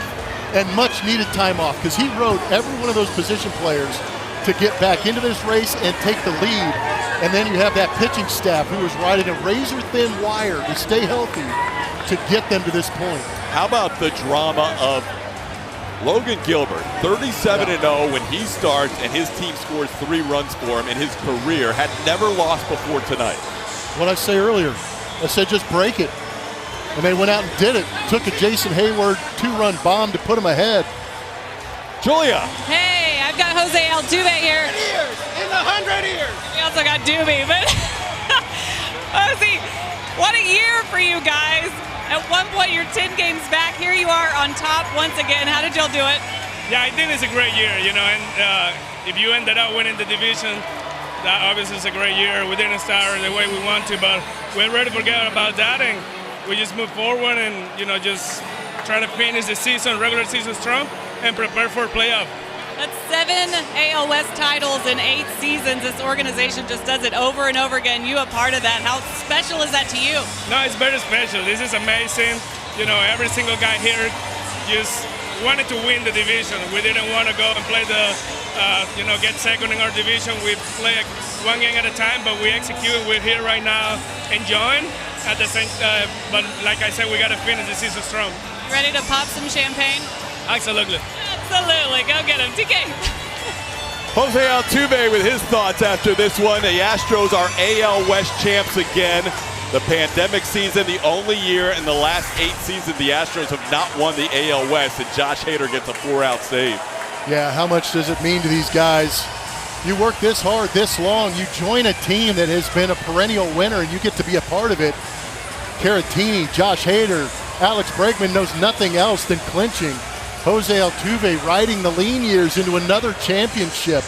and much-needed time off, because he rode every one of those position players to get back into this race and take the lead. And then you have that pitching staff who was riding a razor-thin wire to stay healthy to get them to this point. How about the drama of Logan Gilbert, 37-0 when he starts and his team scores 3 runs for him in his career, had never lost before tonight. What I say earlier, I said just break it. And they went out and did it. Took a Jason Hayward 2-run bomb to put him ahead. Julia. Hey, I've got Jose Altuve here. 10 years, in 100 years. We also got Doobie, but Jose, what a year for you guys. At one point, you're 10 games back. Here you are on top once again. How did y'all do it? Yeah, I think it's a great year, and if you ended up winning the division, that obviously is a great year. We didn't start the way we want to, but we're ready to forget about that, and we just move forward and, just try to finish the season, regular season strong, and prepare for playoff. That's 7 AL West titles in 8 seasons. This organization just does it over and over again. You a part of that. How special is that to you? No, it's very special. This is amazing. Every single guy here just wanted to win the division. We didn't want to go and play get second in our division. We play one game at a time, but we execute. We're here right now enjoying at the same but like I said, we got to finish the season strong. Ready to pop some champagne? Absolutely. Absolutely. Go get him. TK. Jose Altuve with his thoughts after this one. The Astros are AL West champs again. The pandemic season, the only year in the last 8 seasons the Astros have not won the AL West, and Josh Hader gets a 4-out save. Yeah, how much does it mean to these guys? You work this hard, this long, you join a team that has been a perennial winner, and you get to be a part of it. Caratini, Josh Hader, Alex Bregman knows nothing else than clinching. Jose Altuve riding the lean years into another championship.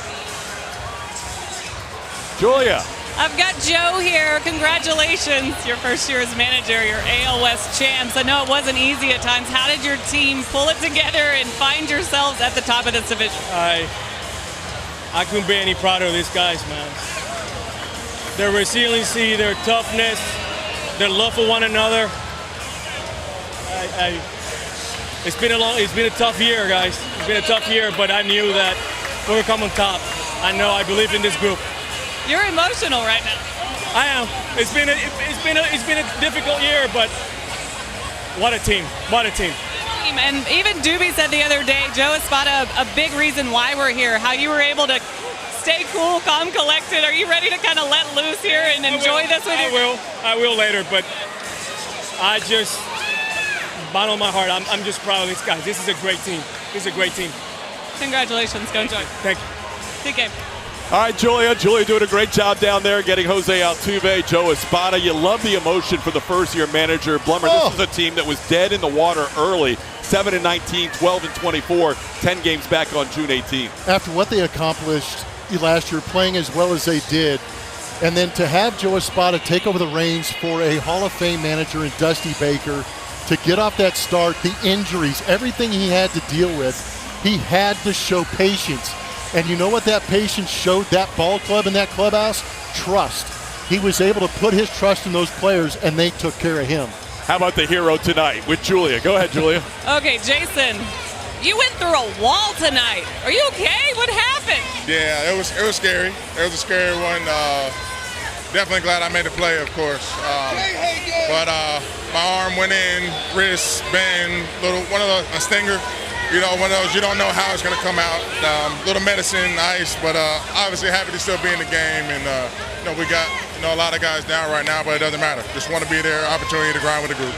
Julia. I've got Joe here. Congratulations. Your first year as manager, your AL West champs. I know it wasn't easy at times. How did your team pull it together and find yourselves at the top of this division? I couldn't be any prouder of these guys, man. Their resiliency, their toughness, their love for one another. It's been a tough year, guys. It's been a tough year, but I knew that we're gonna come on top. I believe in this group. You're emotional right now. I am. It's been a difficult year, but what a team! What a team! And even Doobie said the other day, Joe Espada, a big reason why we're here. How you were able to stay cool, calm, collected. Are you ready to kind of let loose here and enjoy this with you? I will later, but I just, bottom of my heart, I'm just proud of these guys. This is a great team. This is a great team. Congratulations. Go enjoy. Thank you. Good game. All right, Julia doing a great job down there getting Jose Altuve, Joe Espada. You love the emotion for the first-year manager. Blummer, This is a team that was dead in the water early, 7-19, 12-24, 10 games back on June 18th. After what they accomplished last year, playing as well as they did, and then to have Joe Espada take over the reins for a Hall of Fame manager in Dusty Baker, to get off that start, the injuries, everything he had to deal with, he had to show patience. And you know what that patience showed that ball club and that clubhouse? Trust. He was able to put his trust in those players, and they took care of him. How about the hero tonight with Julia? Go ahead, Julia. Okay, Jason, you went through a wall tonight. Are you okay? What happened? Yeah, it was scary. It was a scary one. Definitely glad I made the play, of course. But my arm went in, wrist, bend, a stinger. You know, one of those, you don't know how it's going to come out. Little medicine, ice, but obviously happy to still be in the game. And, we got, a lot of guys down right now, but it doesn't matter. Just want to be there, opportunity to grind with the group.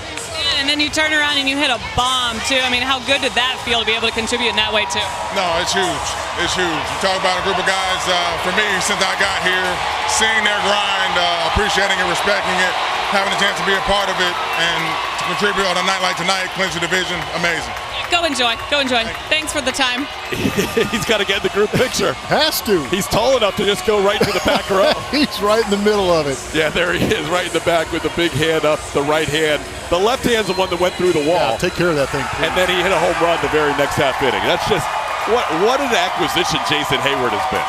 And then you turn around and you hit a bomb, too. I mean, how good did that feel to be able to contribute in that way, too? No, it's huge. It's huge. You talk about a group of guys, for me, since I got here, seeing their grind, appreciating and respecting it, having a chance to be a part of it, and to contribute on a night like tonight, clinch the division, amazing. Go enjoy. Go enjoy. Thanks for the time. He's got to get the group picture. Has to. He's tall enough to just go right to the back row. He's right in the middle of it. Yeah, there he is, right in the back with the big hand up, the right hand. The left hand's the one that went through the wall. Yeah, take care of that thing, please. And then he hit a home run the very next half inning. That's just, what an acquisition Jason Hayward has been.